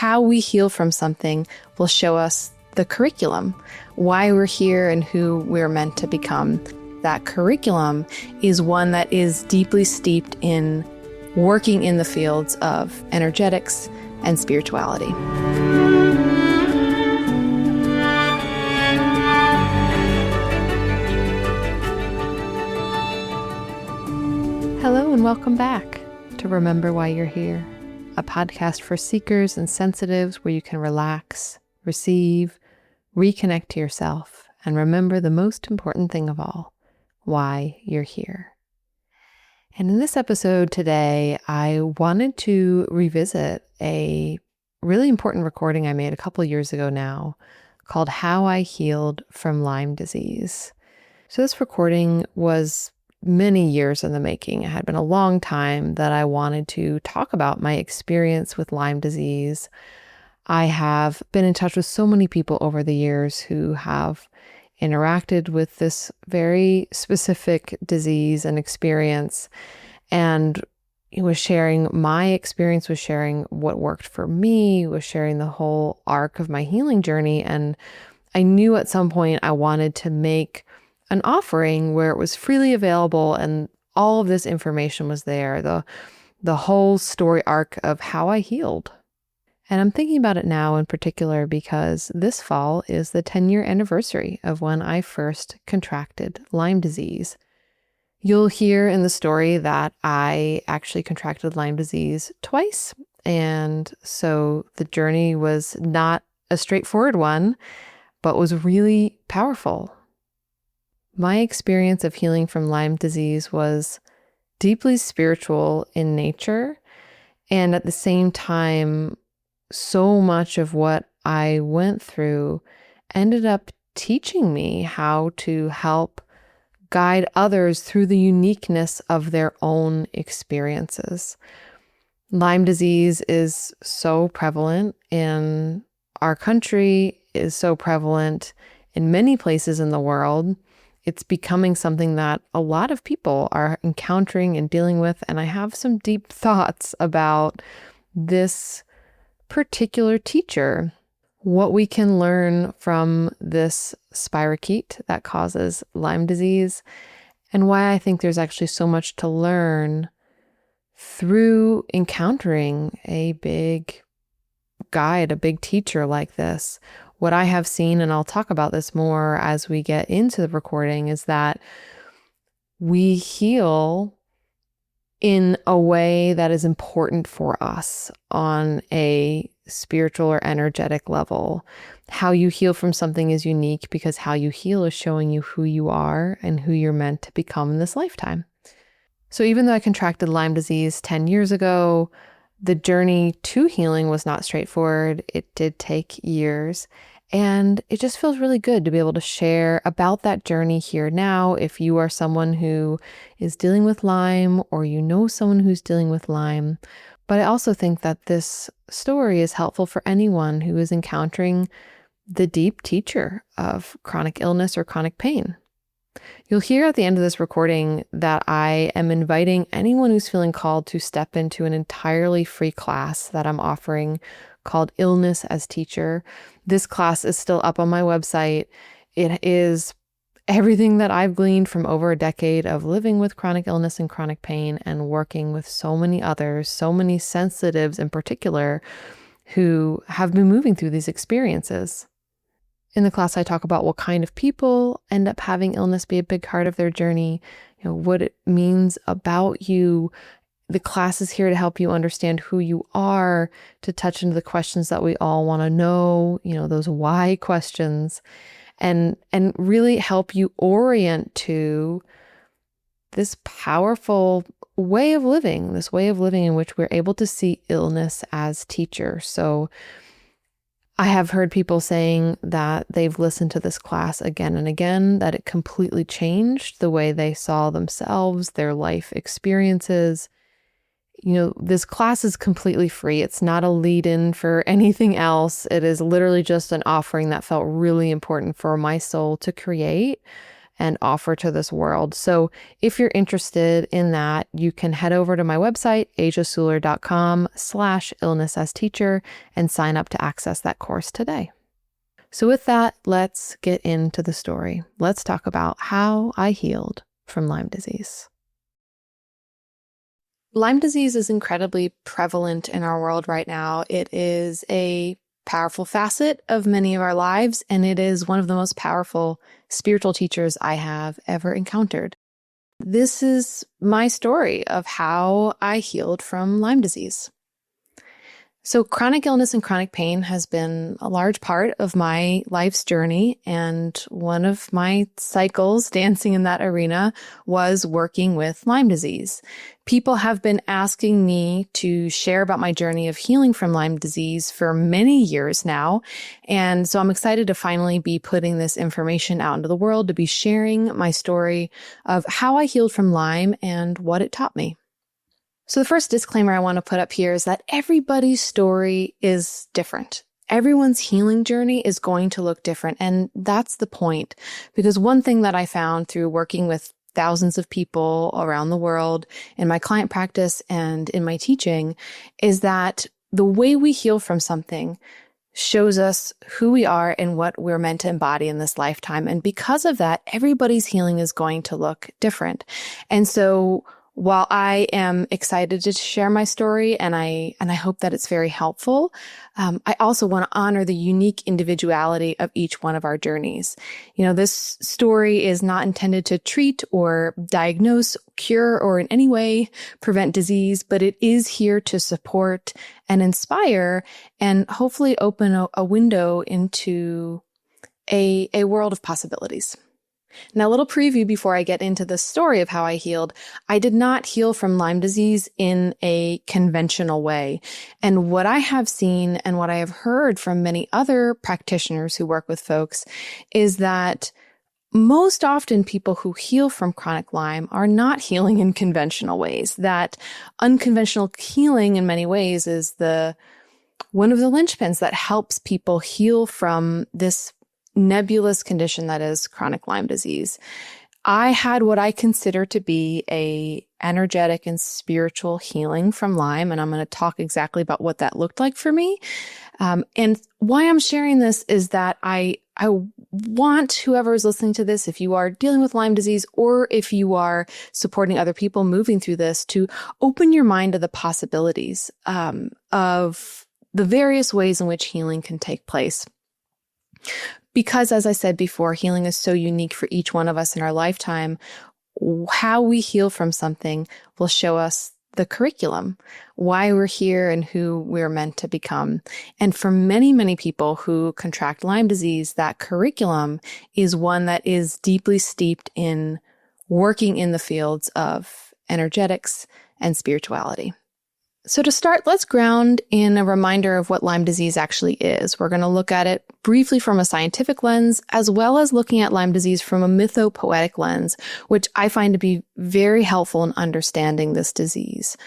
how we heal from something will show us the curriculum, why we're here and who we're meant to become. That curriculum is one that is deeply steeped in working in the fields of energetics and spirituality. Hello and welcome back to Remember Why You're Here, a podcast for seekers and sensitives where you can relax, receive, reconnect to yourself, and remember the most important thing of all, why you're here. And in this episode today, I wanted to revisit a really important recording I made a couple years ago now called How I Healed from Lyme Disease. So this recording was many years in the making. It had been a long time that I wanted to talk about my experience with Lyme disease. I have been in touch with so many people over the years who have interacted with this very specific disease and experience, and was sharing my experience, was sharing what worked for me, was sharing the whole arc of my healing journey. And I knew at some point I wanted to make an offering where it was freely available and all of this information was there, the whole story arc of how I healed. And I'm thinking about it now in particular because this fall is the 10-year anniversary of when I first contracted Lyme disease. You'll hear in the story that I actually contracted Lyme disease twice. And so the journey was not a straightforward one, but was really powerful. My experience of healing from Lyme disease was deeply spiritual in nature, and at the same time, so much of what I went through ended up teaching me how to help guide others through the uniqueness of their own experiences. Lyme disease is so prevalent in our country, is so prevalent in many places in the world. It's becoming something that a lot of people are encountering and dealing with. And I have some deep thoughts about this particular teacher, what we can learn from this spirochete that causes Lyme disease, and why I think there's actually so much to learn through encountering a big guide, a big teacher like this. What I have seen, and I'll talk about this more as we get into the recording, is that we heal in a way that is important for us on a spiritual or energetic level. How you heal from something is unique because how you heal is showing you who you are and who you're meant to become in this lifetime. So even though I contracted Lyme disease 10 years ago, the journey to healing was not straightforward. It did take years. And it just feels really good to be able to share about that journey here now. If you are someone who is dealing with Lyme, or you know someone who's dealing with Lyme. But I also think that this story is helpful for anyone who is encountering the deep teacher of chronic illness or chronic pain. You'll hear at the end of this recording that I am inviting anyone who's feeling called to step into an entirely free class that I'm offering called Illness as Teacher. This class is still up on my website. It is everything that I've gleaned from over a decade of living with chronic illness and chronic pain and working with so many others, so many sensitives in particular, who have been moving through these experiences. In the class, I talk about what kind of people end up having illness be a big part of their journey, what it means about you. The class is here to help you understand who you are, to touch into the questions that we all want to know, those why questions, and really help you orient to this powerful way of living, in which we're able to see illness as teacher. So I have heard people saying that they've listened to this class again and again, that it completely changed the way they saw themselves, their life experiences. This class is completely free. It's not a lead-in for anything else. It is literally just an offering that felt really important for my soul to create and offer to this world. So if you're interested in that, you can head over to my website, asiasuler.com/illness-as-teacher, and sign up to access that course today. So with that, let's get into the story. Let's talk about how I healed from Lyme disease. Lyme disease is incredibly prevalent in our world right now. It is a powerful facet of many of our lives, and it is one of the most powerful spiritual teachers I have ever encountered. This is my story of how I healed from Lyme disease. So chronic illness and chronic pain has been a large part of my life's journey, and one of my cycles dancing in that arena was working with Lyme disease. People have been asking me to share about my journey of healing from Lyme disease for many years now, and so I'm excited to finally be putting this information out into the world, to be sharing my story of how I healed from Lyme and what it taught me. So the first disclaimer I want to put up here is that everybody's story is different. Everyone's healing journey is going to look different. And that's the point. Because one thing that I found through working with thousands of people around the world in my client practice and in my teaching is that the way we heal from something shows us who we are and what we're meant to embody in this lifetime. And because of that, everybody's healing is going to look different. And so while I am excited to share my story and I hope that it's very helpful, I also want to honor the unique individuality of each one of our journeys. You know, this story is not intended to treat or diagnose, cure, or in any way prevent disease, but it is here to support and inspire and hopefully open a window into a world of possibilities. Now, a little preview before I get into the story of how I healed. I did not heal from Lyme disease in a conventional way. And what I have seen and what I have heard from many other practitioners who work with folks is that most often people who heal from chronic Lyme are not healing in conventional ways. That unconventional healing in many ways is one of the linchpins that helps people heal from this nebulous condition that is chronic Lyme disease. I had what I consider to be a energetic and spiritual healing from Lyme, and I'm going to talk exactly about what that looked like for me. And why I'm sharing this is that I want whoever is listening to this, if you are dealing with Lyme disease or if you are supporting other people moving through this, to open your mind to the possibilities of the various ways in which healing can take place. Because, as I said before, healing is so unique for each one of us in our lifetime. How we heal from something will show us the curriculum, why we're here and who we're meant to become. And for many, many people who contract Lyme disease, that curriculum is one that is deeply steeped in working in the fields of energetics and spirituality. So to start, let's ground in a reminder of what Lyme disease actually is. We're going to look at it briefly from a scientific lens, as well as looking at Lyme disease from a mythopoetic lens, which I find to be very helpful in understanding this disease.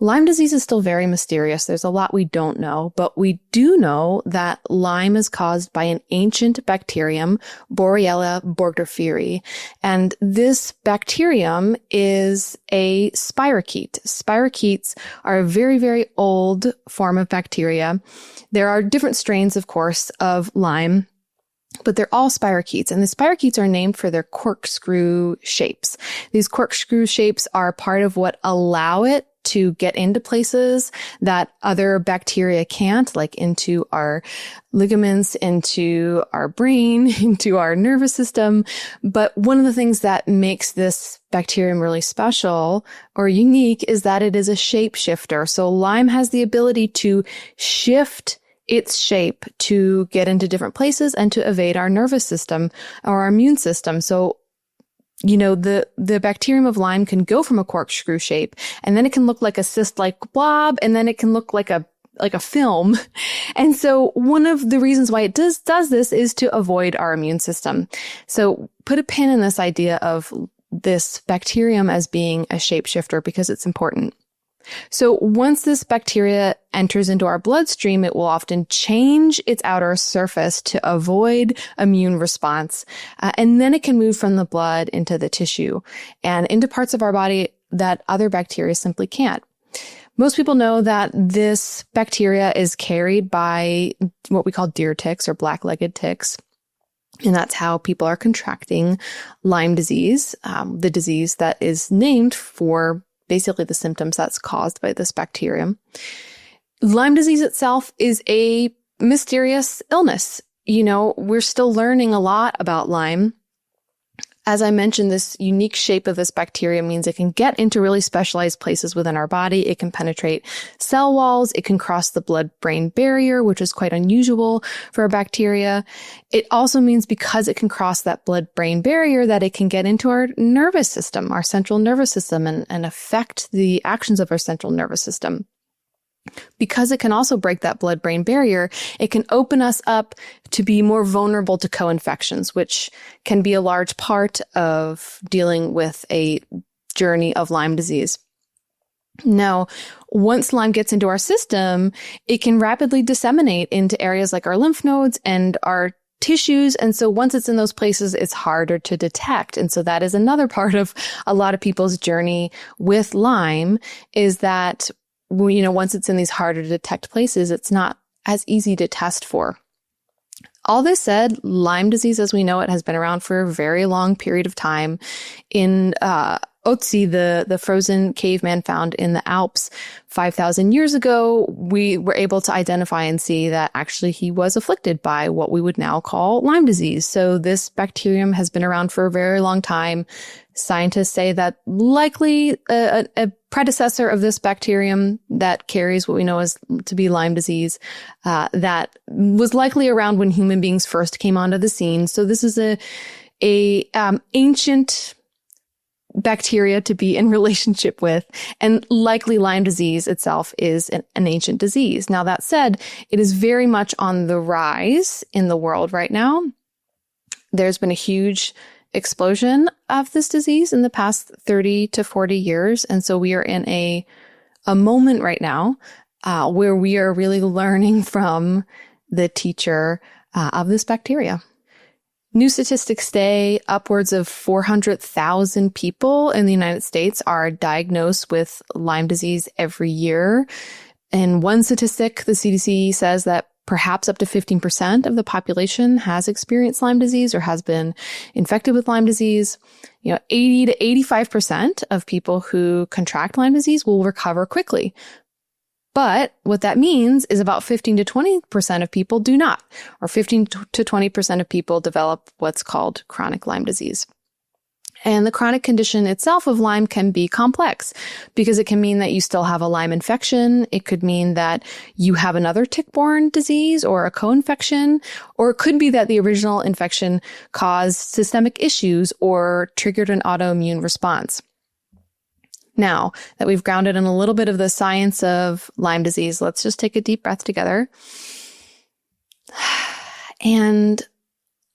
Lyme disease is still very mysterious. There's a lot we don't know, but we do know that Lyme is caused by an ancient bacterium, Borrelia burgdorferi, and this bacterium is a spirochete. Spirochetes are a very, very old form of bacteria. There are different strains, of course, of Lyme, but they're all spirochetes, and the spirochetes are named for their corkscrew shapes. These corkscrew shapes are part of what allow it to get into places that other bacteria can't, like into our ligaments, into our brain, into our nervous system. But one of the things that makes this bacterium really special or unique is that it is a shapeshifter. So Lyme has the ability to shift its shape to get into different places and to evade our nervous system or our immune system. So you know, the bacterium of Lyme can go from a corkscrew shape, and then it can look like a cyst-like blob, and then it can look like a film. And so one of the reasons why it does this is to avoid our immune system. So put a pin in this idea of this bacterium as being a shapeshifter because it's important. So once this bacteria enters into our bloodstream, it will often change its outer surface to avoid immune response. And then it can move from the blood into the tissue and into parts of our body that other bacteria simply can't. Most people know that this bacteria is carried by what we call deer ticks or black-legged ticks. And that's how people are contracting Lyme disease, the disease that is named for basically the symptoms that's caused by this bacterium. Lyme disease itself is a mysterious illness. We're still learning a lot about Lyme. As I mentioned, this unique shape of this bacteria means it can get into really specialized places within our body. It can penetrate cell walls. It can cross the blood-brain barrier, which is quite unusual for a bacteria. It also means because it can cross that blood-brain barrier that it can get into our nervous system, our central nervous system, and affect the actions of our central nervous system. Because it can also break that blood-brain barrier, it can open us up to be more vulnerable to co-infections, which can be a large part of dealing with a journey of Lyme disease. Now, once Lyme gets into our system, it can rapidly disseminate into areas like our lymph nodes and our tissues. And so once it's in those places, it's harder to detect. And so that is another part of a lot of people's journey with Lyme, is that once it's in these harder to detect places, it's not as easy to test for. All this said, Lyme disease as we know it has been around for a very long period of time. In Otzi, the frozen caveman found in the Alps 5,000 years ago, we were able to identify and see that actually he was afflicted by what we would now call Lyme disease. So this bacterium has been around for a very long time. Scientists say that likely a predecessor of this bacterium that carries what we know as to be Lyme disease, that was likely around when human beings first came onto the scene. So this is a ancient bacteria to be in relationship with, and likely Lyme disease itself is an ancient disease. Now, that said, it is very much on the rise in the world right now. There's been a huge explosion of this disease in the past 30 to 40 years. And so we are in a moment right now where we are really learning from the teacher of this bacteria. New statistics say upwards of 400,000 people in the United States are diagnosed with Lyme disease every year. And one statistic, the CDC says that perhaps up to 15% of the population has experienced Lyme disease or has been infected with Lyme disease. 80 to 85% of people who contract Lyme disease will recover quickly. But what that means is about 15 to 20% of people do not, or 15 to 20% of people develop what's called chronic Lyme disease. And the chronic condition itself of Lyme can be complex because it can mean that you still have a Lyme infection. It could mean that you have another tick-borne disease or a co-infection, or it could be that the original infection caused systemic issues or triggered an autoimmune response. Now that we've grounded in a little bit of the science of Lyme disease, let's just take a deep breath together and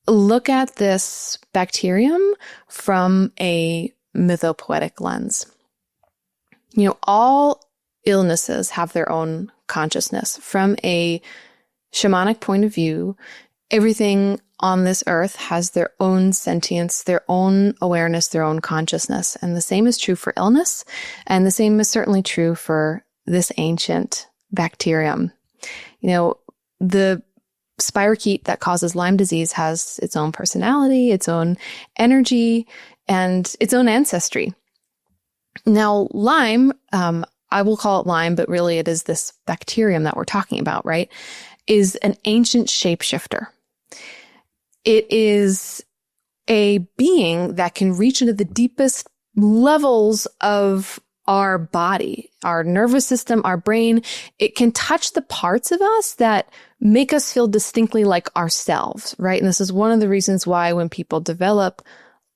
look at this bacterium from a mythopoetic lens. All illnesses have their own consciousness. From a shamanic point of view, everything on this earth has their own sentience, their own awareness, their own consciousness. And the same is true for illness. And the same is certainly true for this ancient bacterium. The spirochete that causes Lyme disease has its own personality, its own energy, and its own ancestry. Now, Lyme, I will call it Lyme, but really it is this bacterium that we're talking about, right? Is an ancient shapeshifter. It is a being that can reach into the deepest levels of our body, our nervous system, our brain. It can touch the parts of us that make us feel distinctly like ourselves, right? And this is one of the reasons why when people develop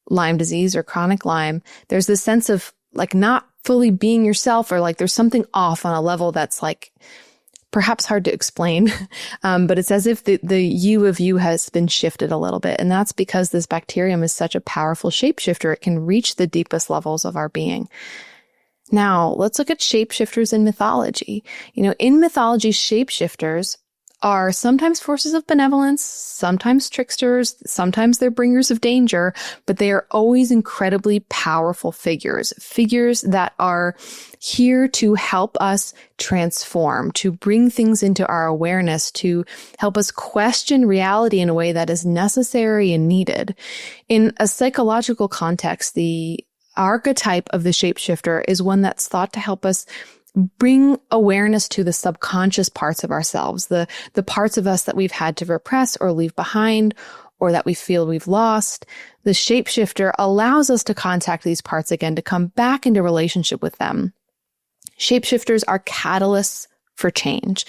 Lyme disease or chronic Lyme, there's this sense of like not fully being yourself, or like there's something off on a level that's like perhaps hard to explain, but it's as if the you of you has been shifted a little bit. And that's because this bacterium is such a powerful shapeshifter. It can reach the deepest levels of our being. Now, let's look at shapeshifters in mythology. In mythology, shapeshifters are sometimes forces of benevolence, sometimes tricksters, sometimes they're bringers of danger, but they are always incredibly powerful figures that are here to help us transform, to bring things into our awareness, to help us question reality in a way that is necessary and needed. In a psychological context, the archetype of the shapeshifter is one that's thought to help us bring awareness to the subconscious parts of ourselves, the parts of us that we've had to repress or leave behind, or that we feel we've lost. The shapeshifter allows us to contact these parts again, to come back into relationship with them. Shapeshifters are catalysts for change.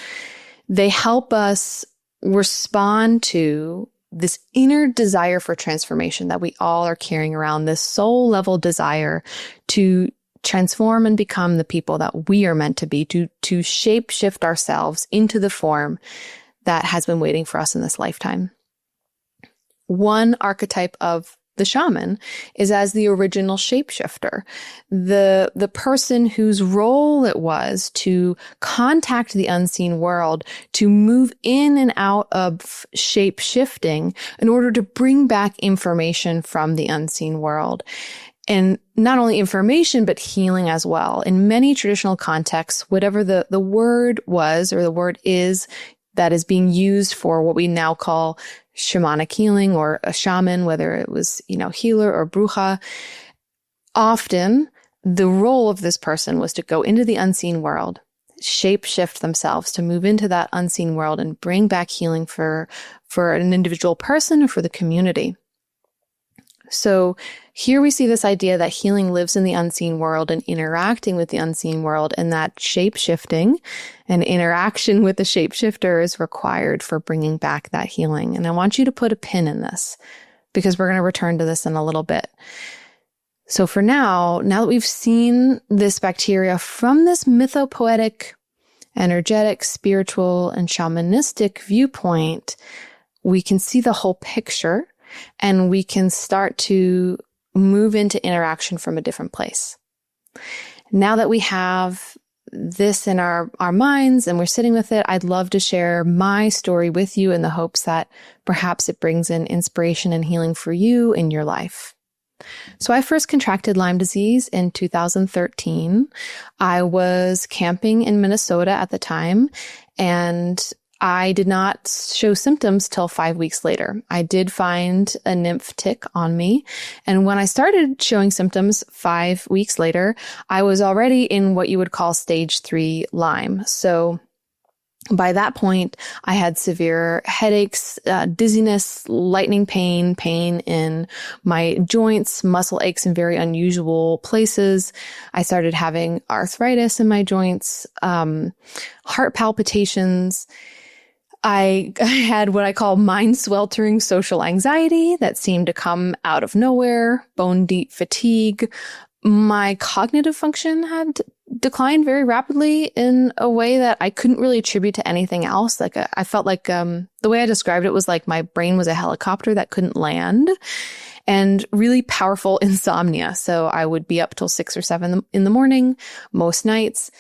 They help us respond to this inner desire for transformation that we all are carrying around, this soul level desire to transform and become the people that we are meant to be, to shape shift ourselves into the form that has been waiting for us in this lifetime. One archetype of the shaman is as the original shapeshifter, the person whose role it was to contact the unseen world, to move in and out of shape shifting in order to bring back information from the unseen world. And not only information, but healing as well. In many traditional contexts, whatever the word was or the word is that is being used for what we now call shamanic healing or a shaman, whether it was, healer or bruja, often the role of this person was to go into the unseen world, shape shift themselves to move into that unseen world and bring back healing for an individual person or for the community. So here we see this idea that healing lives in the unseen world and interacting with the unseen world, and that shape-shifting and interaction with the shapeshifter is required for bringing back that healing. And I want you to put a pin in this because we're going to return to this in a little bit. So for now that we've seen this bacteria from this mythopoetic, energetic, spiritual, and shamanistic viewpoint, we can see the whole picture. And we can start to move into interaction from a different place. Now that we have this in our minds and we're sitting with it, I'd love to share my story with you in the hopes that perhaps it brings in inspiration and healing for you in your life. So I first contracted Lyme disease in 2013. I was camping in Minnesota at the time, and I did not show symptoms till 5 weeks later. I did find a nymph tick on me. And when I started showing symptoms 5 weeks later, I was already in what you would call stage 3 Lyme. So by that point, I had severe headaches, dizziness, lightning pain in my joints, muscle aches in very unusual places. I started having arthritis in my joints, heart palpitations. I had what I call mind-sweltering social anxiety that seemed to come out of nowhere, bone-deep fatigue. My cognitive function had declined very rapidly in a way that I couldn't really attribute to anything else. I felt like the way I described it was like my brain was a helicopter that couldn't land, and really powerful insomnia. So I would be up till 6 or 7 in the morning most nights,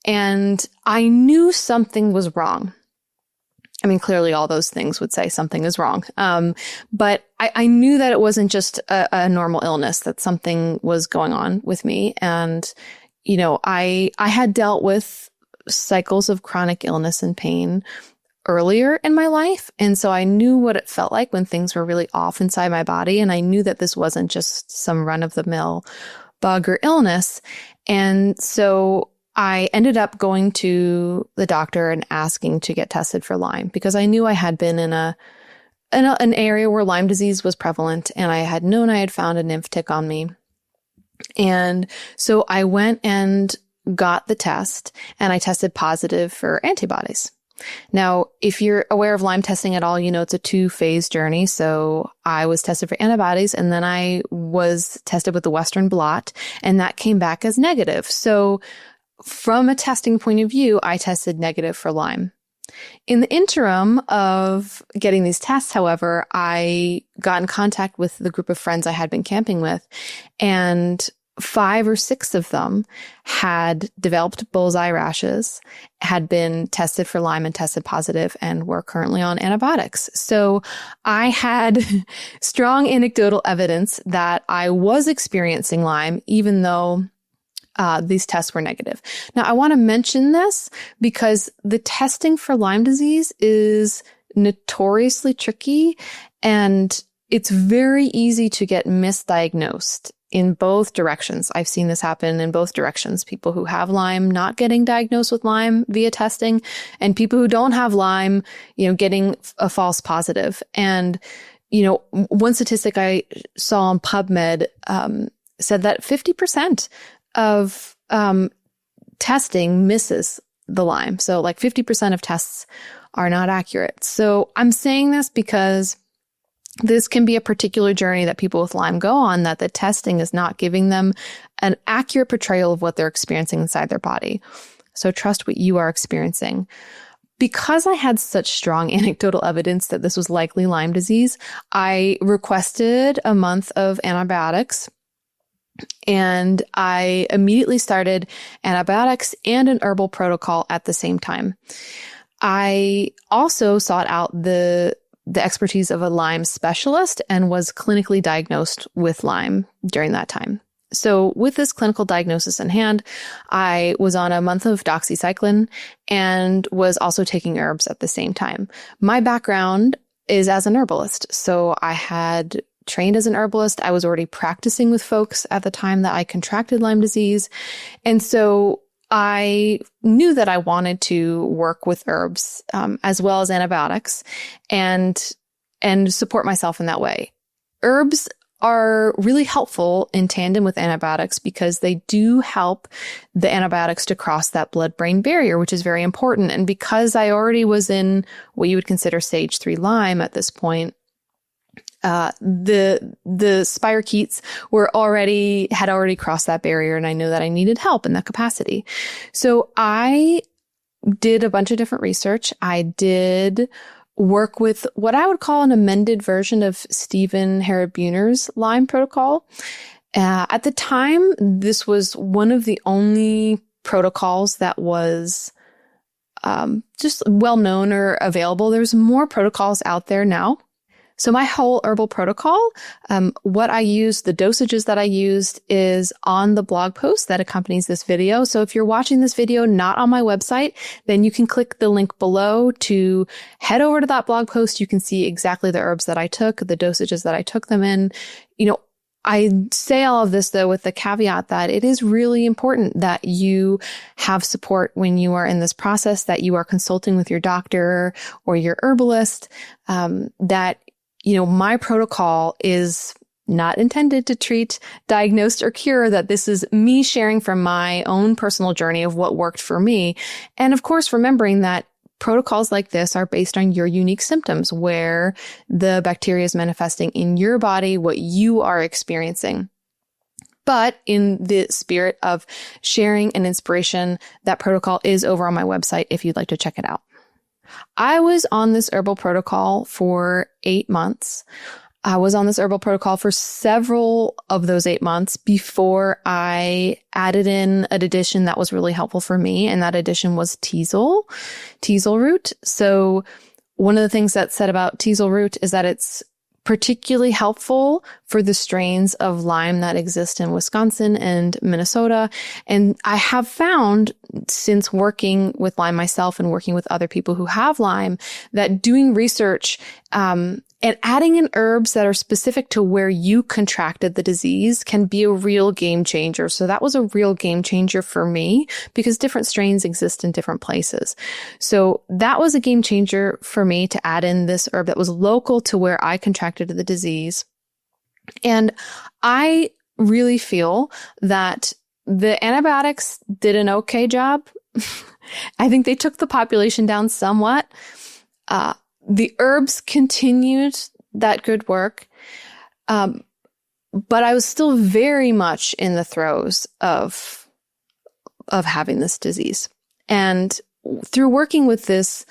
and I knew something was wrong. I mean, clearly all those things would say something is wrong. But I knew that it wasn't just a normal illness, that something was going on with me. And, I had dealt with cycles of chronic illness and pain earlier in my life. And so I knew what it felt like when things were really off inside my body. And I knew that this wasn't just some run-of-the-mill bug or illness. And so I ended up going to the doctor and asking to get tested for Lyme because I knew I had been in an area where Lyme disease was prevalent, and I had known I had found a nymph tick on me. And so I went and got the test, and I tested positive for antibodies. Now, if you're aware of Lyme testing at all, it's a 2-phase journey. So I was tested for antibodies, and then I was tested with the Western blot, and that came back as negative. So from a testing point of view, I tested negative for Lyme. In the interim of getting these tests, however, I got in contact with the group of friends I had been camping with, and 5 or 6 of them had developed bullseye rashes, had been tested for Lyme and tested positive, and were currently on antibiotics. So I had strong anecdotal evidence that I was experiencing Lyme, even though these tests were negative. Now, I want to mention this because the testing for Lyme disease is notoriously tricky, and it's very easy to get misdiagnosed in both directions. I've seen this happen in both directions. People who have Lyme not getting diagnosed with Lyme via testing, and people who don't have Lyme, getting a false positive. And, one statistic I saw on PubMed said that 50% of testing misses the Lyme. So like 50% of tests are not accurate. So I'm saying this because this can be a particular journey that people with Lyme go on, that the testing is not giving them an accurate portrayal of what they're experiencing inside their body. So trust what you are experiencing. Because I had such strong anecdotal evidence that this was likely Lyme disease, I requested a month of antibiotics, and I immediately started antibiotics and an herbal protocol at the same time. I also sought out the expertise of a Lyme specialist and was clinically diagnosed with Lyme during that time. So with this clinical diagnosis in hand, I was on a month of doxycycline and was also taking herbs at the same time. My background is as an herbalist. So I had trained as an herbalist. I was already practicing with folks at the time that I contracted Lyme disease. And so I knew that I wanted to work with herbs, as well as antibiotics, and support myself in that way. Herbs are really helpful in tandem with antibiotics because they do help the antibiotics to cross that blood-brain barrier, which is very important. And because I already was in what you would consider stage 3 Lyme at this point, the spirochetes had already crossed that barrier, and I knew that I needed help in that capacity. So I did a bunch of different research. I did work with what I would call an amended version of Stephen Harabuner's Lyme protocol. At the time, this was one of the only protocols that was just well known or available. There's more protocols out there now. So my whole herbal protocol, what I used, the dosages that I used is on the blog post that accompanies this video. So if you're watching this video not on my website, then you can click the link below to head over to that blog post. You can see exactly the herbs that I took, the dosages that I took them in. I say all of this, though, with the caveat that it is really important that you have support when you are in this process, that you are consulting with your doctor or your herbalist, that my protocol is not intended to treat, diagnose, or cure, that this is me sharing from my own personal journey of what worked for me. And of course, remembering that protocols like this are based on your unique symptoms, where the bacteria is manifesting in your body, what you are experiencing. But in the spirit of sharing and inspiration, that protocol is over on my website if you'd like to check it out. I was on this herbal protocol for 8 months. I was on this herbal protocol for several of those 8 months before I added in an addition that was really helpful for me, and that addition was teasel root. So one of the things that's said about teasel root is that it's particularly helpful for the strains of Lyme that exist in Wisconsin and Minnesota. And I have found, since working with Lyme myself and working with other people who have Lyme, that doing research and adding in herbs that are specific to where you contracted the disease can be a real game changer. So that was a real game changer for me because different strains exist in different places. So that was a game changer for me to add in this herb that was local to where I contracted the disease. And I really feel that the antibiotics did an okay job. I think they took the population down somewhat. The herbs continued that good work, but I was still very much in the throes of having this disease. And through working with this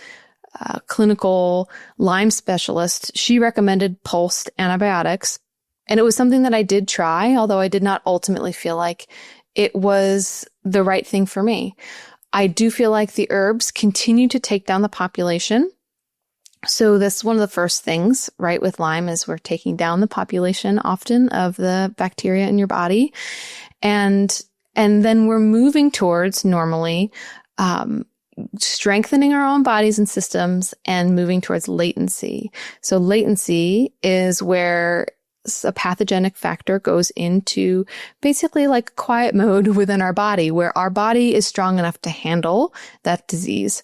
clinical Lyme specialist, she recommended pulsed antibiotics. And it was something that I did try, although I did not ultimately feel like it was the right thing for me. I do feel like the herbs continue to take down the population. So that's one of the first things, right, with Lyme is we're taking down the population often of the bacteria in your body. And then we're moving towards normally strengthening our own bodies and systems and moving towards latency. So latency is where a pathogenic factor goes into basically like quiet mode within our body, where our body is strong enough to handle that disease.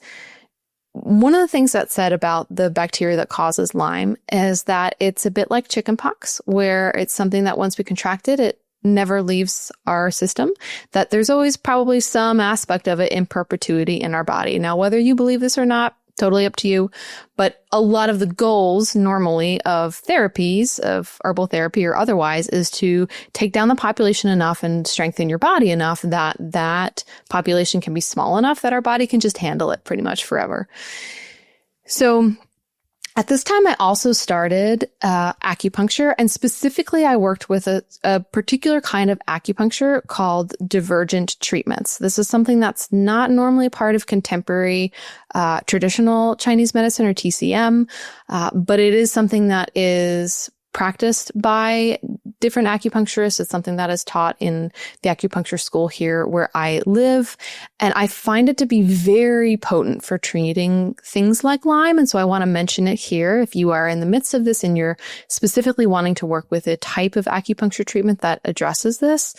One of the things that's said about the bacteria that causes Lyme is that it's a bit like chickenpox, where it's something that once we contract it, it never leaves our system, that there's always probably some aspect of it in perpetuity in our body. Now, whether you believe this or not, totally up to you. But a lot of the goals normally of therapies, of herbal therapy or otherwise, is to take down the population enough and strengthen your body enough that that population can be small enough that our body can just handle it pretty much forever. So at this time, I also started acupuncture, and specifically I worked with a particular kind of acupuncture called divergent treatments. This is something that's not normally part of contemporary traditional Chinese medicine or TCM, but it is something that is practiced by different acupuncturists. It's something that is taught in the acupuncture school here where I live. And I find it to be very potent for treating things like Lyme. And so I want to mention it here. If you are in the midst of this and you're specifically wanting to work with a type of acupuncture treatment that addresses this.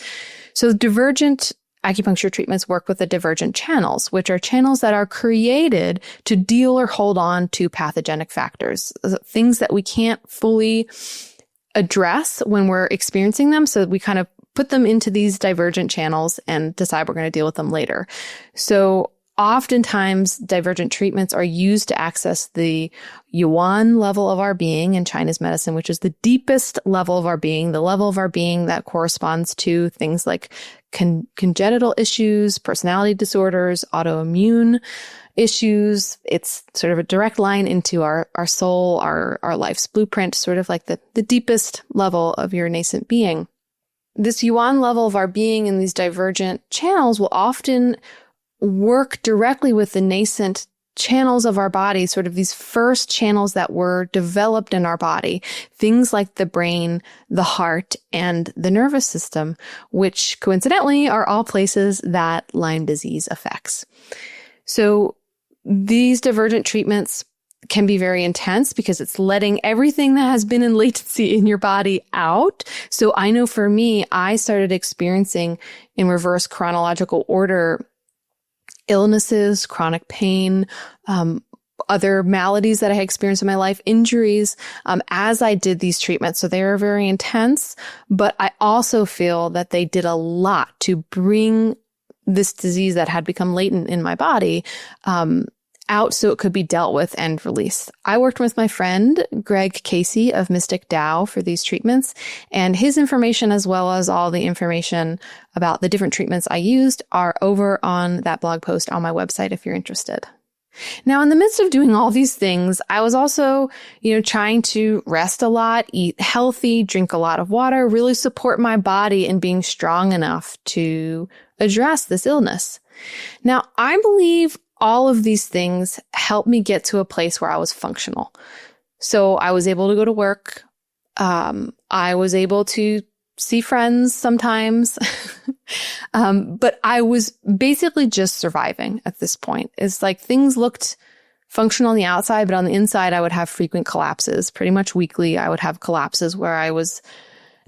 So divergent acupuncture treatments work with the divergent channels, which are channels that are created to deal or hold on to pathogenic factors, things that we can't fully address when we're experiencing them. So we kind of put them into these divergent channels and decide we're going to deal with them later. So oftentimes divergent treatments are used to access the yuan level of our being in Chinese medicine, which is the deepest level of our being, the level of our being that corresponds to things like congenital issues, personality disorders, autoimmune issues. It's sort of a direct line into our soul, our life's blueprint, sort of like the deepest level of your nascent being. This yuan level of our being in these divergent channels will often work directly with the nascent channels of our body, sort of these first channels that were developed in our body, things like the brain, the heart, and the nervous system, which coincidentally are all places that Lyme disease affects. So these divergent treatments can be very intense because it's letting everything that has been in latency in your body out. So I know for me, I started experiencing in reverse chronological order illnesses, chronic pain, other maladies that I had experienced in my life, injuries, as I did these treatments. So they were very intense, but I also feel that they did a lot to bring this disease that had become latent in my body, out so it could be dealt with and released. I worked with my friend, Greg Casey of Mystic Tao, for these treatments, and his information, as well as all the information about the different treatments I used, are over on that blog post on my website if you're interested. Now, in the midst of doing all these things, I was also, trying to rest a lot, eat healthy, drink a lot of water, really support my body in being strong enough to address this illness. Now, I believe all of these things helped me get to a place where I was functional. So I was able to go to work. I was able to see friends sometimes. But I was basically just surviving at this point. It's like things looked functional on the outside, but on the inside, I would have frequent collapses. Pretty much weekly, I would have collapses where I was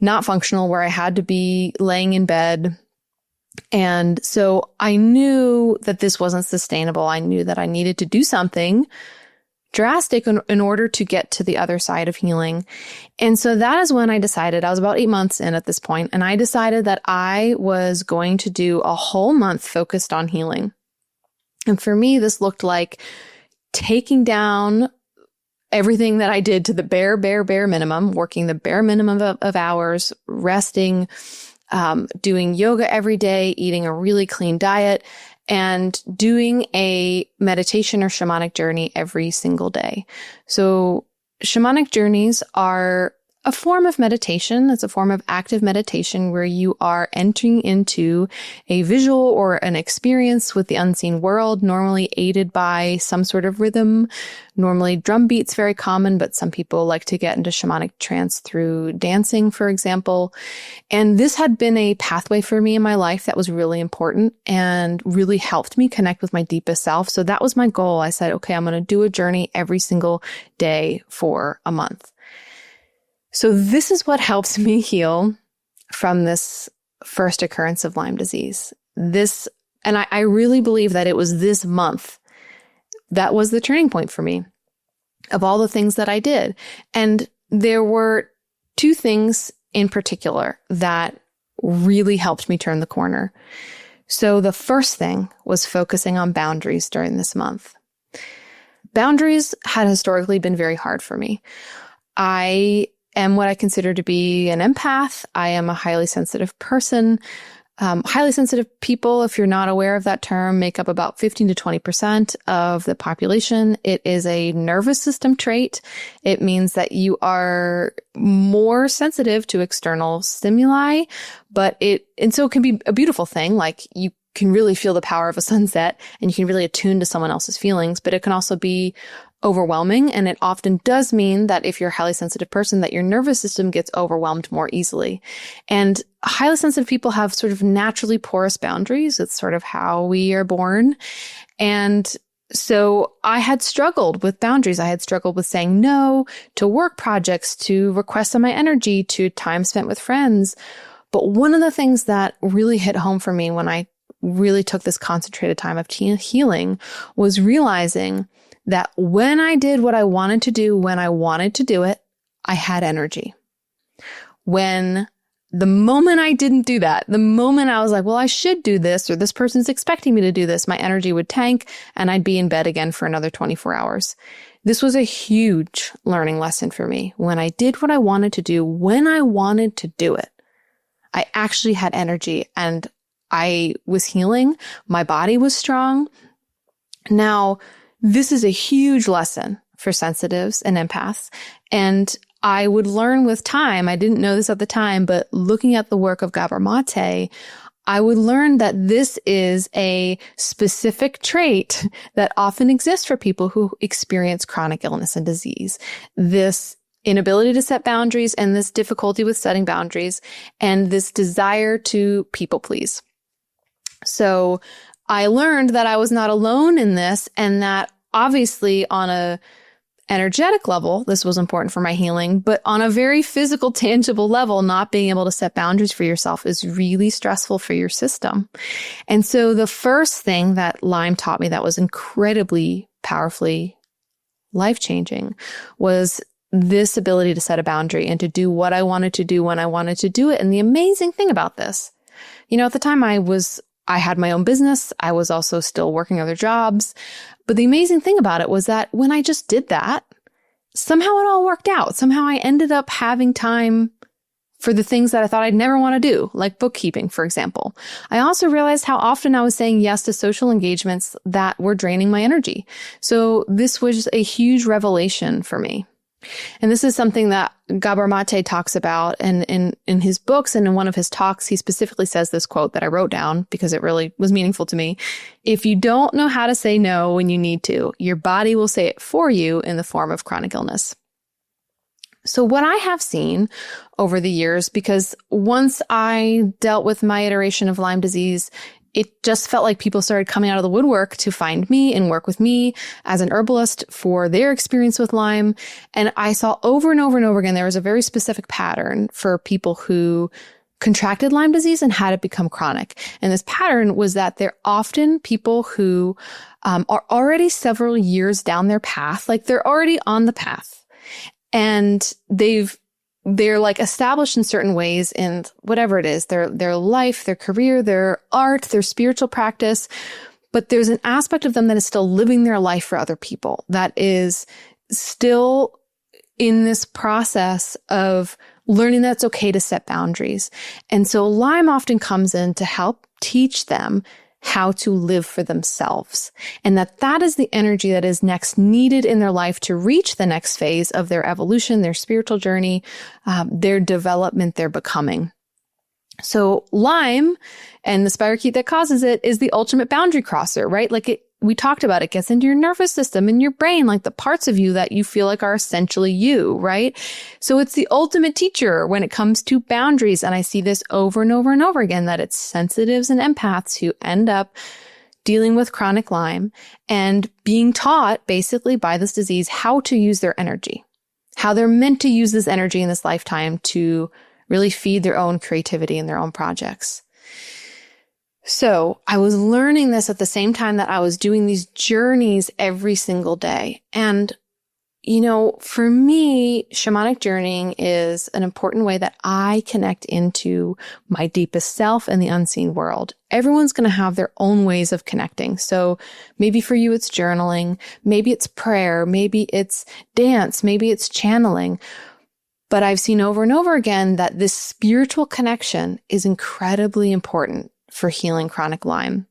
not functional, where I had to be laying in bed. And so I knew that this wasn't sustainable. I knew that I needed to do something drastic in order to get to the other side of healing. And so that is when I decided, I was about 8 months in at this point, and I decided that I was going to do a whole month focused on healing. And for me, this looked like taking down everything that I did to the bare minimum, working the bare minimum of hours, resting, doing yoga every day, eating a really clean diet, and doing a meditation or shamanic journey every single day. So shamanic journeys are a form of meditation. It's a form of active meditation where you are entering into a visual or an experience with the unseen world, normally aided by some sort of rhythm. Normally drum beats, very common, but some people like to get into shamanic trance through dancing, for example. And this had been a pathway for me in my life that was really important and really helped me connect with my deepest self. So that was my goal. I said, okay, I'm going to do a journey every single day for a month. So this is what helps me heal from this first occurrence of Lyme disease. And I really believe that it was this month that was the turning point for me of all the things that I did. And there were two things in particular that really helped me turn the corner. So the first thing was focusing on boundaries during this month. Boundaries had historically been very hard for me. I am what I consider to be an empath. I am a highly sensitive person. Highly sensitive people, if you're not aware of that term, make up about 15 to 20% of the population. It is a nervous system trait. It means that you are more sensitive to external stimuli, and so it can be a beautiful thing. Like you can really feel the power of a sunset and you can really attune to someone else's feelings, but it can also be overwhelming. And it often does mean that if you're a highly sensitive person, that your nervous system gets overwhelmed more easily. And highly sensitive people have sort of naturally porous boundaries. It's sort of how we are born. And so I had struggled with boundaries. I had struggled with saying no to work projects, to requests on my energy, to time spent with friends. But one of the things that really hit home for me when I really took this concentrated time of healing was realizing that when I did what I wanted to do, when I wanted to do it, I had energy. When the moment I didn't do that, the moment I was like, well, I should do this, or this person's expecting me to do this, my energy would tank and I'd be in bed again for another 24 hours. This was a huge learning lesson for me. When I did what I wanted to do, when I wanted to do it, I actually had energy and I was healing. My body was strong. Now, this is a huge lesson for sensitives and empaths. And I would learn with time, I didn't know this at the time, but looking at the work of Gabor Mate, I would learn that this is a specific trait that often exists for people who experience chronic illness and disease. This inability to set boundaries and this difficulty with setting boundaries and this desire to people please. So I learned that I was not alone in this and that obviously on a energetic level, this was important for my healing, but on a very physical, tangible level, not being able to set boundaries for yourself is really stressful for your system. And so the first thing that Lyme taught me that was incredibly powerfully life-changing was this ability to set a boundary and to do what I wanted to do when I wanted to do it. And the amazing thing about this, at the time I had my own business. I was also still working other jobs. But the amazing thing about it was that when I just did that, somehow it all worked out. Somehow I ended up having time for the things that I thought I'd never want to do, like bookkeeping, for example. I also realized how often I was saying yes to social engagements that were draining my energy. So this was a huge revelation for me. And this is something that Gabor Mate talks about in his books, and in one of his talks, he specifically says this quote that I wrote down because it really was meaningful to me. If you don't know how to say no when you need to, your body will say it for you in the form of chronic illness. So what I have seen over the years, because once I dealt with my iteration of Lyme disease, it just felt like people started coming out of the woodwork to find me and work with me as an herbalist for their experience with Lyme. And I saw over and over and over again, there was a very specific pattern for people who contracted Lyme disease and had it become chronic. And this pattern was that they're often people who are already several years down their path, like they're already on the path. And they're like established in certain ways in whatever it is, their life, their career, their art, their spiritual practice. But there's an aspect of them that is still living their life for other people, that is still in this process of learning that it's okay to set boundaries. And so Lyme often comes in to help teach them how to live for themselves, and that is the energy that is next needed in their life to reach the next phase of their evolution, their spiritual journey, their development, their becoming. So Lyme and the spirochete that causes it is the ultimate boundary crosser, right? We talked about it gets into your nervous system and your brain, like the parts of you that you feel like are essentially you, right? So it's the ultimate teacher when it comes to boundaries. And I see this over and over and over again, that it's sensitives and empaths who end up dealing with chronic Lyme and being taught basically by this disease how to use their energy, how they're meant to use this energy in this lifetime to really feed their own creativity and their own projects. So I was learning this at the same time that I was doing these journeys every single day. And, for me, shamanic journeying is an important way that I connect into my deepest self and the unseen world. Everyone's going to have their own ways of connecting. So maybe for you, it's journaling. Maybe it's prayer. Maybe it's dance. Maybe it's channeling. But I've seen over and over again that this spiritual connection is incredibly important for healing chronic Lyme.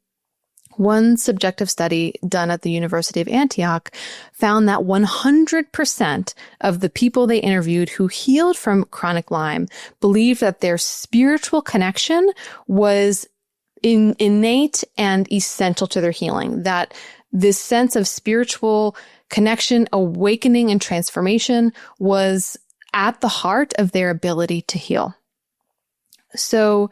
One subjective study done at the University of Antioch found that 100% of the people they interviewed who healed from chronic Lyme believed that their spiritual connection was innate and essential to their healing, that this sense of spiritual connection, awakening, and transformation was at the heart of their ability to heal. So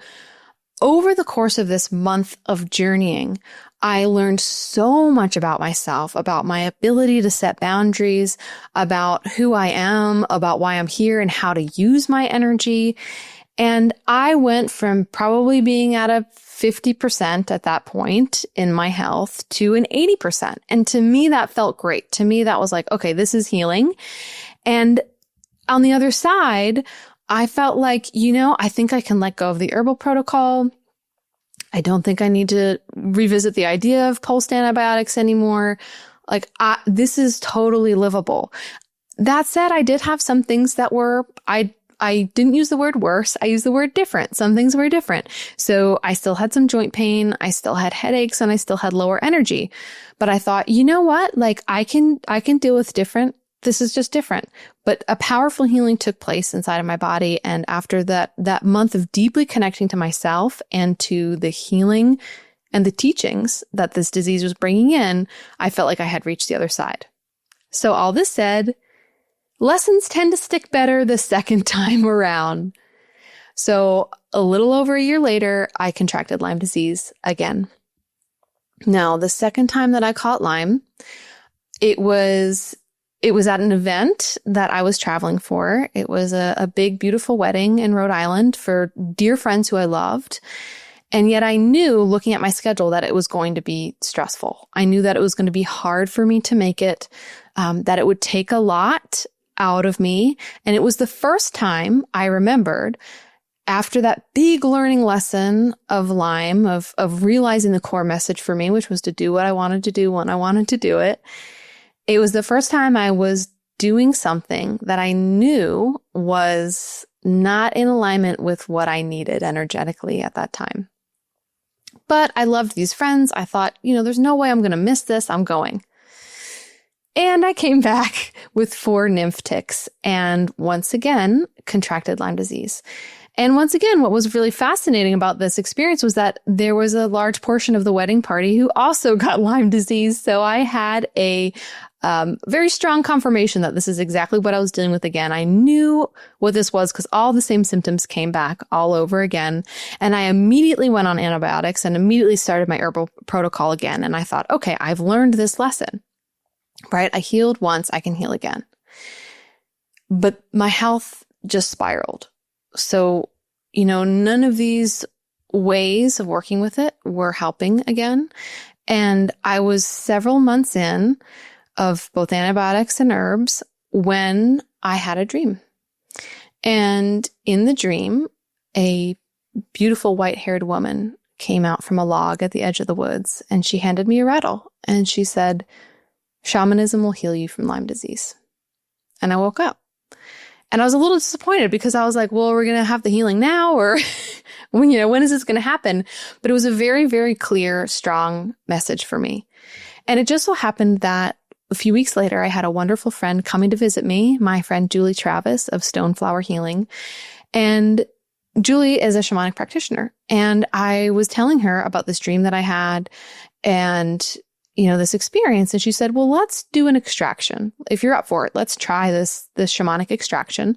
over the course of this month of journeying, I learned so much about myself, about my ability to set boundaries, about who I am, about why I'm here, and how to use my energy. And I went from probably being at a 50% at that point in my health to an 80%. And to me, that felt great. To me, that was like, okay, this is healing. And on the other side, I felt like, I think I can let go of the herbal protocol. I don't think I need to revisit the idea of pulsed antibiotics anymore. This is totally livable. That said, I did have some things that were, I didn't use the word worse. I used the word different. Some things were different. So I still had some joint pain. I still had headaches, and I still had lower energy. But I thought, you know what? I can deal with different. This is just different. But a powerful healing took place inside of my body. And after that month of deeply connecting to myself and to the healing and the teachings that this disease was bringing in, I felt like I had reached the other side. So all this said, lessons tend to stick better the second time around. So a little over a year later, I contracted Lyme disease again. Now, the second time that I caught Lyme, it was at an event that I was traveling for. It was a big, beautiful wedding in Rhode Island for dear friends who I loved. And yet I knew, looking at my schedule, that it was going to be stressful. I knew that it was going to be hard for me to make it, that it would take a lot out of me. And it was the first time I remembered, after that big learning lesson of Lyme, of realizing the core message for me, which was to do what I wanted to do when I wanted to do it. It was the first time I was doing something that I knew was not in alignment with what I needed energetically at that time. But I loved these friends. I thought, there's no way I'm going to miss this. I'm going. And I came back with 4 nymph ticks and once again contracted Lyme disease. And once again, what was really fascinating about this experience was that there was a large portion of the wedding party who also got Lyme disease. So I had a very strong confirmation that this is exactly what I was dealing with again. I knew what this was because all the same symptoms came back all over again. And I immediately went on antibiotics and immediately started my herbal protocol again. And I thought, okay, I've learned this lesson, right? I healed once, I can heal again. But my health just spiraled. So, none of these ways of working with it were helping again. And I was several months in of both antibiotics and herbs when I had a dream. And in the dream, a beautiful white-haired woman came out from a log at the edge of the woods, and she handed me a rattle. And she said, "Shamanism will heal you from Lyme disease." And I woke up. And I was a little disappointed because I was like, well, we're going to have the healing now, or when is this going to happen? But it was a very, very clear, strong message for me. And it just so happened that a few weeks later, I had a wonderful friend coming to visit me, my friend Julie Travis of Stoneflower Healing. And Julie is a shamanic practitioner. And I was telling her about this dream that I had and, this experience. And she said, well, let's do an extraction. If you're up for it, let's try this shamanic extraction.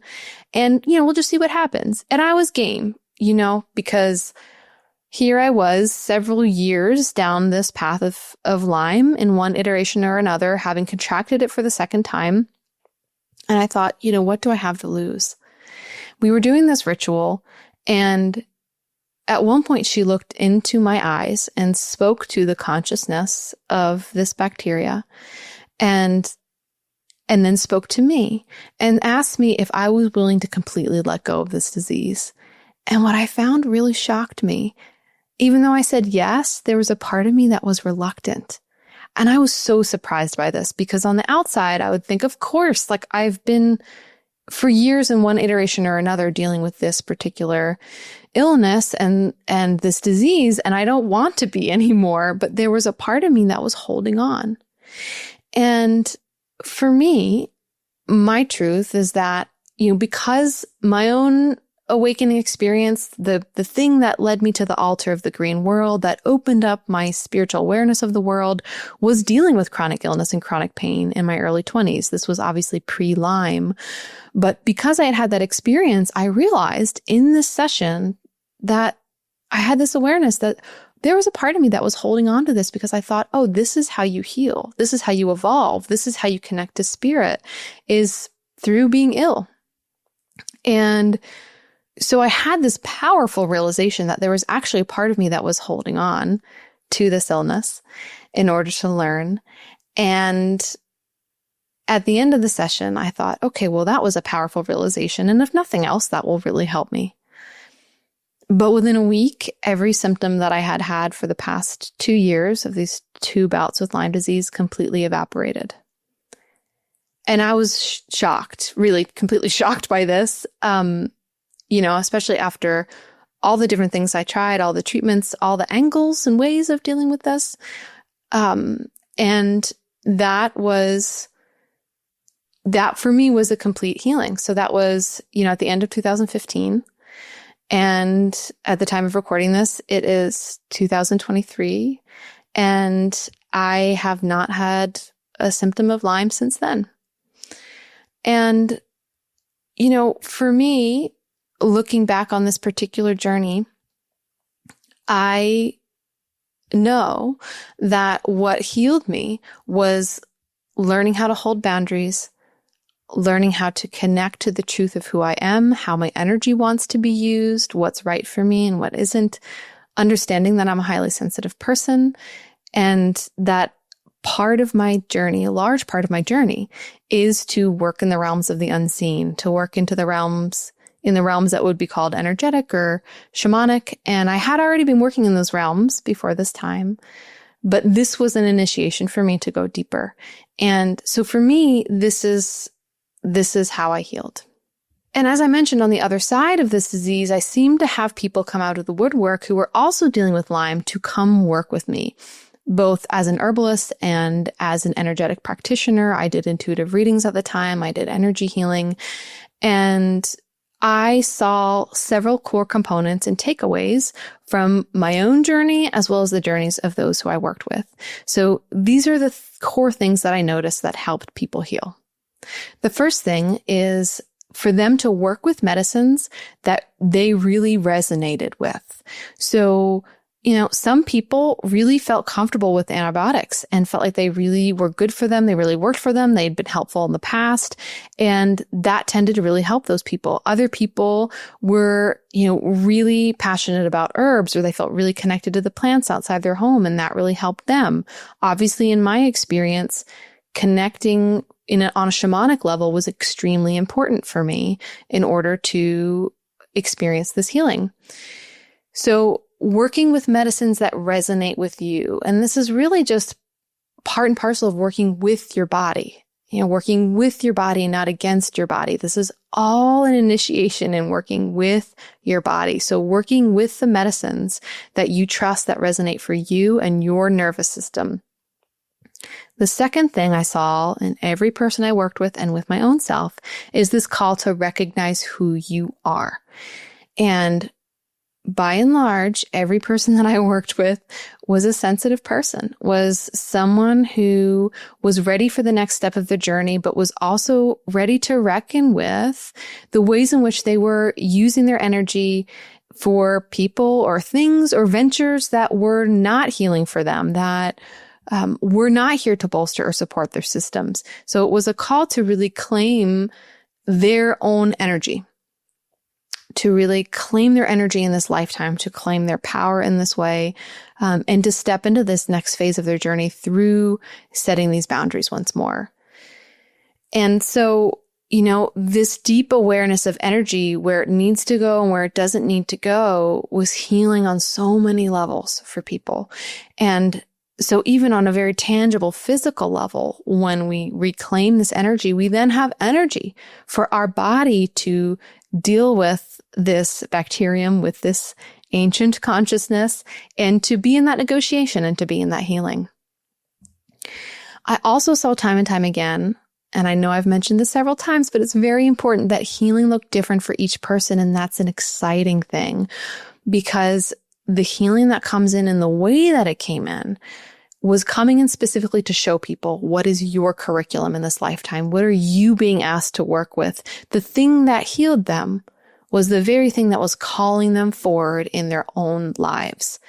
And, we'll just see what happens. And I was game, because here I was several years down this path of Lyme in one iteration or another, having contracted it for the second time. And I thought, what do I have to lose? We were doing this ritual, and at one point she looked into my eyes and spoke to the consciousness of this bacteria and then spoke to me and asked me if I was willing to completely let go of this disease. And what I found really shocked me. Even though I said yes, there was a part of me that was reluctant. And I was so surprised by this because on the outside, I would think, of course, like I've been for years in one iteration or another dealing with this particular illness and this disease, and I don't want to be anymore. But there was a part of me that was holding on. And for me, my truth is that, because my own awakening experience, the thing that led me to the altar of the green world, that opened up my spiritual awareness of the world, was dealing with chronic illness and chronic pain in my early 20s. This was obviously pre-Lyme. But because I had that experience, I realized in this session that I had this awareness that there was a part of me that was holding on to this because I thought, oh, this is how you heal. This is how you evolve. This is how you connect to spirit, is through being ill. And so I had this powerful realization that there was actually a part of me that was holding on to this illness in order to learn. And at the end of the session, I thought, okay, well, that was a powerful realization. And if nothing else, that will really help me. But within a week, every symptom that I had had for the past 2 years of these 2 bouts with Lyme disease completely evaporated. And I was shocked, really completely shocked by this. Especially after all the different things I tried, all the treatments, all the angles and ways of dealing with this. And that for me was a complete healing. So that was, at the end of 2015. And at the time of recording this, it is 2023. And I have not had a symptom of Lyme since then. And, for me, looking back on this particular journey, I know that what healed me was learning how to hold boundaries, learning how to connect to the truth of who I am, how my energy wants to be used, what's right for me and what isn't, understanding that I'm a highly sensitive person, and that part of my journey, a large part of my journey, is to work in the realms of the unseen, to work in the realms that would be called energetic or shamanic. And I had already been working in those realms before this time, but this was an initiation for me to go deeper. And so for me, this is how I healed. And as I mentioned, on the other side of this disease, I seem to have people come out of the woodwork who were also dealing with Lyme to come work with me, both as an herbalist and as an energetic practitioner. I did intuitive readings at the time. I did energy healing. And I saw several core components and takeaways from my own journey, as well as the journeys of those who I worked with. So these are the core things that I noticed that helped people heal. The first thing is for them to work with medicines that they really resonated with. So, some people really felt comfortable with antibiotics and felt like they really were good for them. They really worked for them. They'd been helpful in the past. And that tended to really help those people. Other people were, really passionate about herbs, or they felt really connected to the plants outside their home, and that really helped them. Obviously, in my experience, connecting on a shamanic level was extremely important for me in order to experience this healing. So working with medicines that resonate with you, and this is really just part and parcel of working with your body. working with your body, not against your body. This is all an initiation in working with your body. So working with the medicines that you trust that resonate for you and your nervous system. The second thing I saw in every person I worked with and with my own self is this call to recognize who you are. And by and large, every person that I worked with was a sensitive person, was someone who was ready for the next step of their journey, but was also ready to reckon with the ways in which they were using their energy for people or things or ventures that were not healing for them, that were not here to bolster or support their systems. So it was a call to really claim their own energy, to really claim their energy in this lifetime, to claim their power in this way, and to step into this next phase of their journey through setting these boundaries once more. And so, this deep awareness of energy, where it needs to go and where it doesn't need to go, was healing on so many levels for people. And so even on a very tangible physical level, when we reclaim this energy, we then have energy for our body to deal with this bacterium, with this ancient consciousness, and to be in that negotiation and to be in that healing. I also saw time and time again, and I know I've mentioned this several times, but it's very important that healing looked different for each person, and that's an exciting thing, because the healing that comes in the way that it came in was coming in specifically to show people, what is your curriculum in this lifetime? What are you being asked to work with? The thing that healed them was the very thing that was calling them forward in their own lives.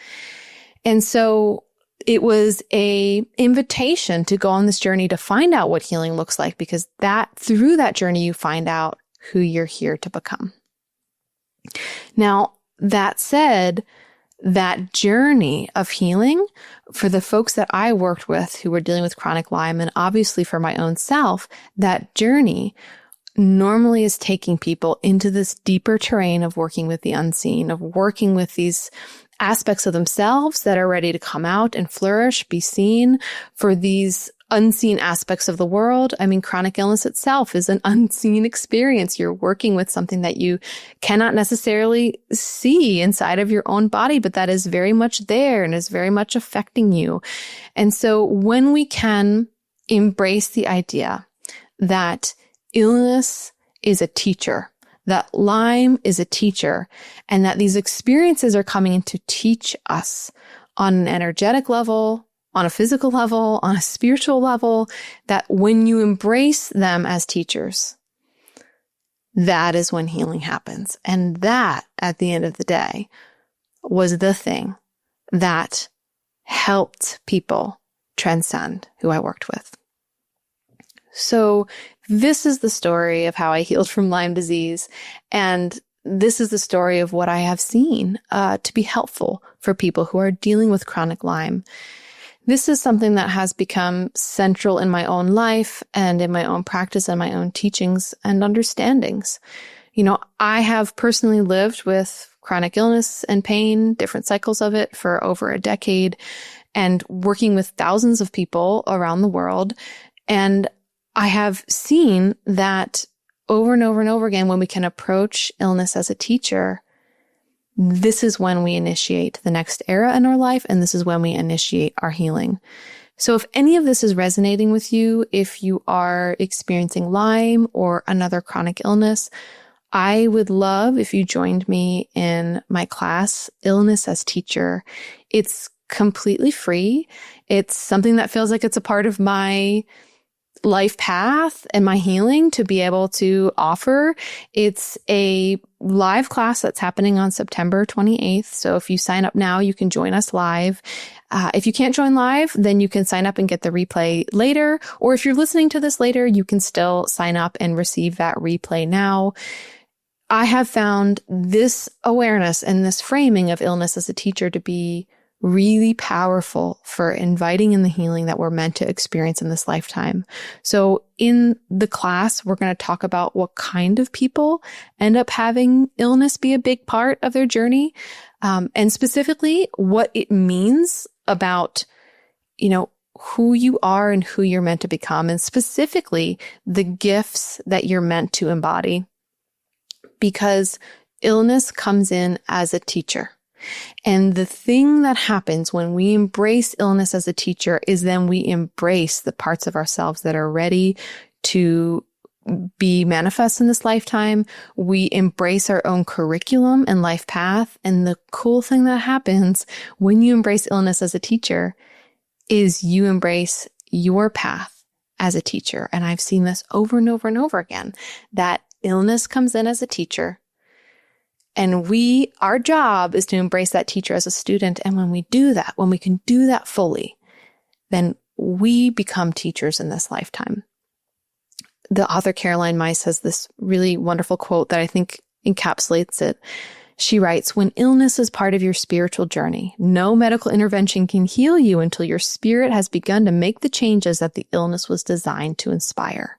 And so it was a invitation to go on this journey to find out what healing looks like, because through that journey, you find out who you're here to become. Now, that said, that journey of healing for the folks that I worked with who were dealing with chronic Lyme, and obviously for my own self, that journey normally is taking people into this deeper terrain of working with the unseen, of working with these aspects of themselves that are ready to come out and flourish, be seen, for these unseen aspects of the world. I mean, chronic illness itself is an unseen experience. You're working with something that you cannot necessarily see inside of your own body, but that is very much there and is very much affecting you. And so when we can embrace the idea that illness is a teacher, that Lyme is a teacher, and that these experiences are coming in to teach us on an energetic level, on a physical level, on a spiritual level, that when you embrace them as teachers, that is when healing happens. And that, at the end of the day, was the thing that helped people transcend who I worked with. So this is the story of how I healed from Lyme disease. And this is the story of what I have seen to be helpful for people who are dealing with chronic Lyme. This is something that has become central in my own life and in my own practice and my own teachings and understandings. I have personally lived with chronic illness and pain, different cycles of it, for over a decade, and working with thousands of people around the world. And I have seen that over and over and over again, when we can approach illness as a teacher, this is when we initiate the next era in our life, and this is when we initiate our healing. So if any of this is resonating with you, if you are experiencing Lyme or another chronic illness, I would love if you joined me in my class, Illness as Teacher. It's completely free. It's something that feels like it's a part of my life path and my healing to be able to offer. It's a live class that's happening on September 28th. So if you sign up now, you can join us live. If you can't join live, then you can sign up and get the replay later. Or if you're listening to this later, you can still sign up and receive that replay now. I have found this awareness and this framing of illness as a teacher to be really powerful for inviting in the healing that we're meant to experience in this lifetime. So in the class, we're going to talk about what kind of people end up having illness be a big part of their journey, and specifically what it means about, who you are and who you're meant to become, and specifically the gifts that you're meant to embody. Because illness comes in as a teacher. And the thing that happens when we embrace illness as a teacher is then we embrace the parts of ourselves that are ready to be manifest in this lifetime. We embrace our own curriculum and life path. And the cool thing that happens when you embrace illness as a teacher is you embrace your path as a teacher. And I've seen this over and over and over again, that illness comes in as a teacher. And our job is to embrace that teacher as a student. And when we do that, when we can do that fully, then we become teachers in this lifetime. The author Caroline Myss has this really wonderful quote that I think encapsulates it. She writes, "When illness is part of your spiritual journey, no medical intervention can heal you until your spirit has begun to make the changes that the illness was designed to inspire."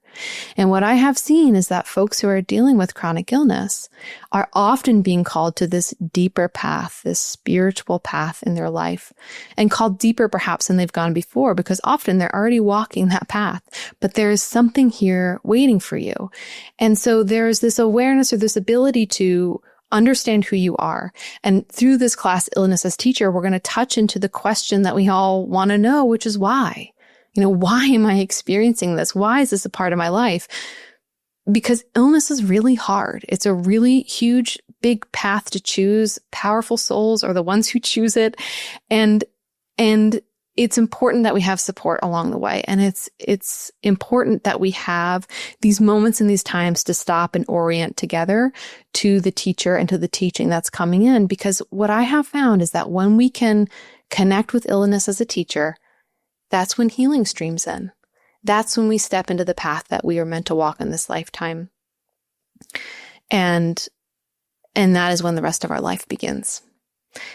And what I have seen is that folks who are dealing with chronic illness are often being called to this deeper path, this spiritual path in their life, and called deeper perhaps than they've gone before, because often they're already walking that path, but there is something here waiting for you. And so there's this awareness or this ability to understand who you are. And through this class, Illness as Teacher, we're going to touch into the question that we all want to know, which is why? Why am I experiencing this? Why is this a part of my life? Because illness is really hard. It's a really huge, big path to choose. Powerful souls are the ones who choose it. And it's important that we have support along the way. And it's important that we have these moments and these times to stop and orient together to the teacher and to the teaching that's coming in. Because what I have found is that when we can connect with illness as a teacher, that's when healing streams in. That's when we step into the path that we are meant to walk in this lifetime. And that is when the rest of our life begins.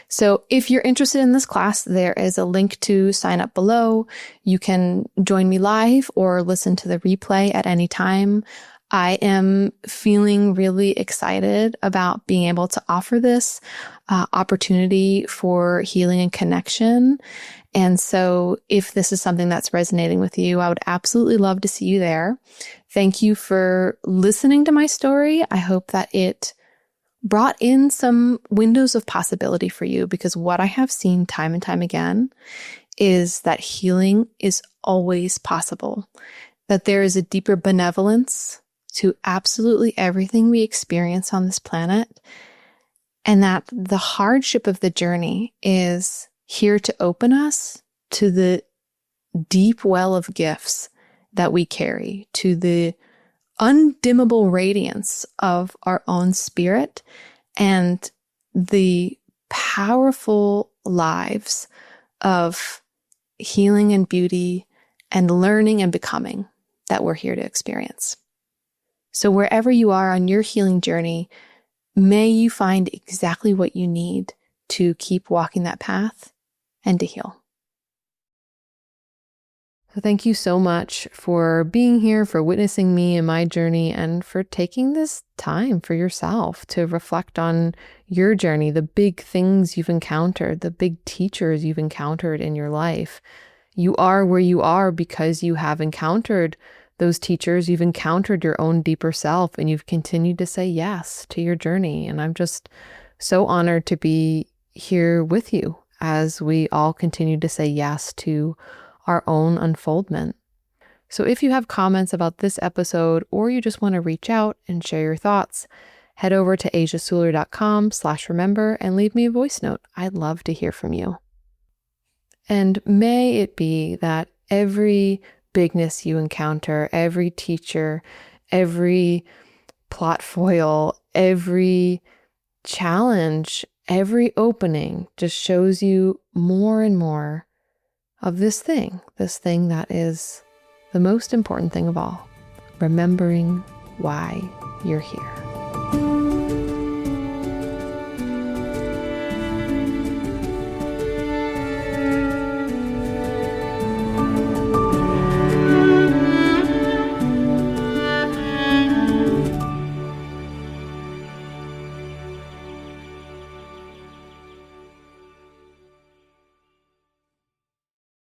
So if you're interested in this class, there is a link to sign up below. You can join me live or listen to the replay at any time. I am feeling really excited about being able to offer this opportunity for healing and connection. And so if this is something that's resonating with you, I would absolutely love to see you there. Thank you for listening to my story. I hope that it brought in some windows of possibility for you, because what I have seen time and time again is that healing is always possible, that there is a deeper benevolence to absolutely everything we experience on this planet, and that the hardship of the journey is here to open us to the deep well of gifts that we carry, to the undimmable radiance of our own spirit and the powerful lives of healing and beauty and learning and becoming that we're here to experience. So wherever you are on your healing journey, may you find exactly what you need to keep walking that path and to heal. So thank you so much for being here, for witnessing me in my journey, and for taking this time for yourself to reflect on your journey, the big things you've encountered, the big teachers you've encountered in your life. You are where you are because you have encountered those teachers, you've encountered your own deeper self, and you've continued to say yes to your journey. And I'm just so honored to be here with you as we all continue to say yes to our own unfoldment. So if you have comments about this episode, or you just want to reach out and share your thoughts, head over to asiasuler.com/remember and leave me a voice note. I'd love to hear from you. And may it be that every bigness you encounter, every teacher, every plot foil, every challenge, every opening just shows you more and more of this thing that is the most important thing of all, remembering why you're here.